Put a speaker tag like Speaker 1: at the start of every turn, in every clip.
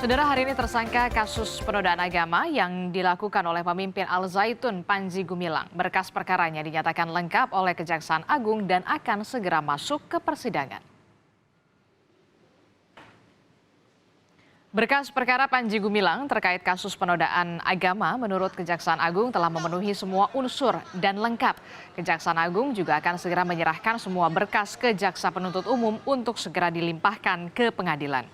Speaker 1: Saudara, hari ini tersangka kasus penodaan agama yang dilakukan oleh pemimpin Al Zaitun Panji Gumilang. Berkas perkaranya dinyatakan lengkap oleh Kejaksaan Agung dan akan segera masuk ke persidangan. Berkas perkara Panji Gumilang terkait kasus penodaan agama menurut Kejaksaan Agung telah memenuhi semua unsur dan lengkap. Kejaksaan Agung juga akan segera menyerahkan semua berkas ke Jaksa Penuntut Umum untuk segera dilimpahkan ke pengadilan.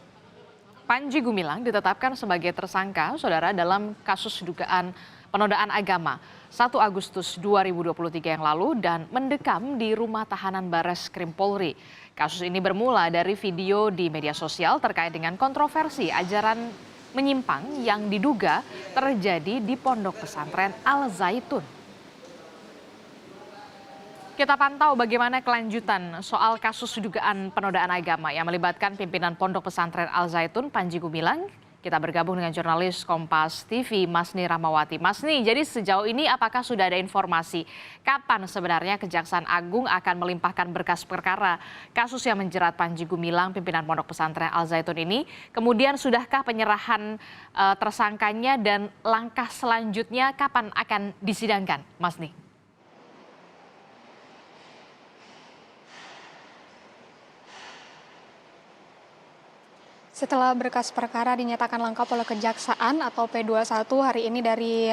Speaker 1: Panji Gumilang ditetapkan sebagai tersangka, saudara, dalam kasus dugaan penodaan agama 1 Agustus 2023 yang lalu dan mendekam di rumah tahanan Bareskrim Polri. Kasus ini bermula dari video di media sosial terkait dengan kontroversi ajaran menyimpang yang diduga terjadi di pondok pesantren Al Zaitun. Kita pantau bagaimana kelanjutan soal kasus dugaan penodaan agama yang melibatkan pimpinan Pondok Pesantren Al Zaitun Panji Gumilang. Kita bergabung dengan jurnalis Kompas TV Masni Rahmawati. Masni, jadi sejauh ini apakah sudah ada informasi kapan sebenarnya Kejaksaan Agung akan melimpahkan berkas perkara kasus yang menjerat Panji Gumilang, pimpinan Pondok Pesantren Al Zaitun ini? Kemudian sudahkah penyerahan tersangkanya dan langkah selanjutnya kapan akan disidangkan, Masni?
Speaker 2: Setelah berkas perkara dinyatakan lengkap oleh Kejaksaan atau P21 hari ini dari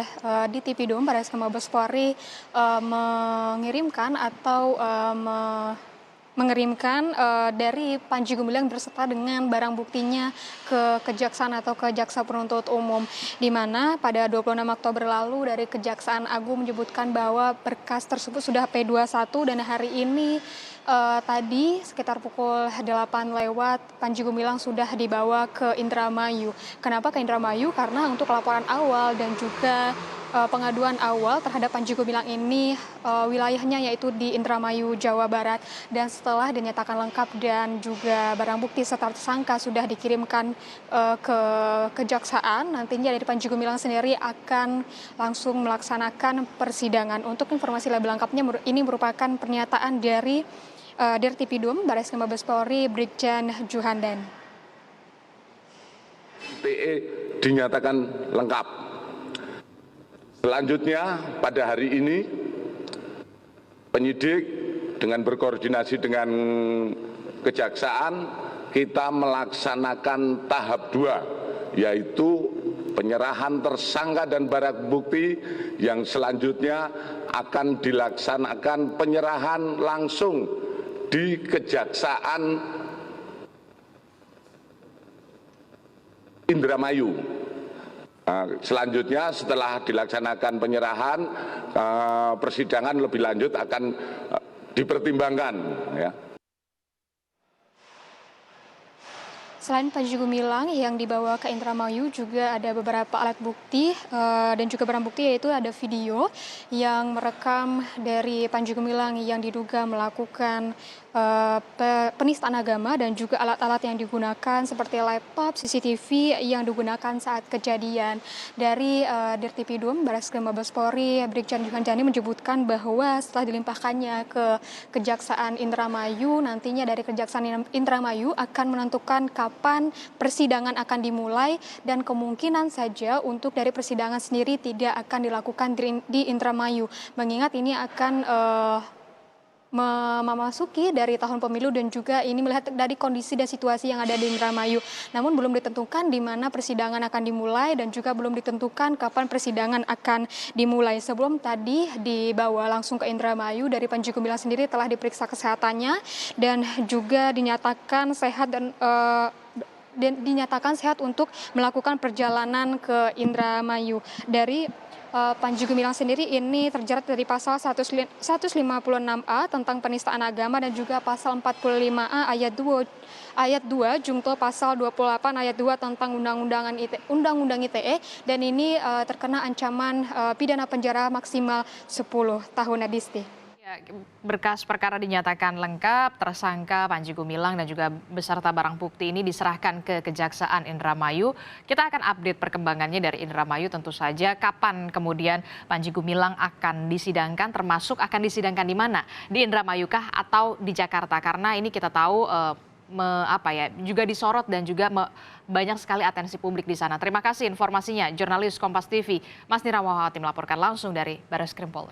Speaker 2: di Tipidum Bareskrim Mabes Polri mengirimkan atau mengirimkan dari Panji Gumilang berserta dengan barang buktinya ke Kejaksaan atau ke Jaksa Penuntut Umum, di mana pada 26 Oktober lalu dari Kejaksaan Agung menyebutkan bahwa berkas tersebut sudah P21 dan hari ini tadi sekitar pukul 8 lewat Panji Gumilang sudah dibawa ke Indramayu. Kenapa ke Indramayu? Karena untuk laporan awal dan juga pengaduan awal terhadap Panji Gumilang ini wilayahnya yaitu di Indramayu, Jawa Barat. Dan setelah dinyatakan lengkap dan juga barang bukti serta tersangka sudah dikirimkan ke Kejaksaan, nantinya dari Panji Gumilang sendiri akan langsung melaksanakan persidangan. Untuk informasi lebih lengkapnya, ini merupakan pernyataan dari Dirtipidum Bareskrim Mabes Polri Brigjen Juhandan.
Speaker 3: PE dinyatakan lengkap. Selanjutnya pada hari ini penyidik dengan berkoordinasi dengan Kejaksaan kita melaksanakan tahap 2, yaitu penyerahan tersangka dan barang bukti yang selanjutnya akan dilaksanakan penyerahan langsung di Kejaksaan Indramayu. Selanjutnya setelah dilaksanakan penyerahan, persidangan lebih lanjut akan dipertimbangkan, ya.
Speaker 2: Selain Panji Gumilang yang dibawa ke Indramayu, juga ada beberapa alat bukti dan juga barang bukti, yaitu ada video yang merekam dari Panji Gumilang yang diduga melakukan penistaan agama dan juga alat-alat yang digunakan seperti laptop, CCTV yang digunakan saat kejadian. Dari Dirtipidum Bareskrim Mabes Polri Brigjen Juhandani menyebutkan bahwa setelah dilimpahkannya ke Kejaksaan Indramayu, nantinya dari Kejaksaan Indramayu akan menentukan kapan persidangan akan dimulai dan kemungkinan saja untuk dari persidangan sendiri tidak akan dilakukan di Indramayu, mengingat ini akan memasuki dari tahun pemilu dan juga ini melihat dari kondisi dan situasi yang ada di Indramayu. Namun belum ditentukan di mana persidangan akan dimulai dan juga belum ditentukan kapan persidangan akan dimulai. Sebelum tadi dibawa langsung ke Indramayu, dari Panji Gumilang sendiri telah diperiksa kesehatannya dan juga dinyatakan sehat dan dinyatakan sehat untuk melakukan perjalanan ke Indramayu. Dari Panji Gumilang sendiri ini terjerat dari pasal 156A tentang penistaan agama dan juga pasal 45A ayat 2 jungto pasal 28 ayat 2 tentang Undang-Undang ITE, dan ini terkena ancaman pidana penjara maksimal 10 tahun. Adisti.
Speaker 1: Ya, berkas perkara dinyatakan lengkap, tersangka Panji Gumilang dan juga beserta barang bukti ini diserahkan ke Kejaksaan Indramayu. Kita akan update perkembangannya dari Indramayu tentu saja. Kapan kemudian Panji Gumilang akan disidangkan, termasuk akan disidangkan di mana? Di Indramayu kah atau di Jakarta? Karena ini kita tahu juga disorot dan juga banyak sekali atensi publik di sana. Terima kasih informasinya, jurnalis Kompas TV Mas Nira Wahati melaporkan langsung dari Barreskrim Polri.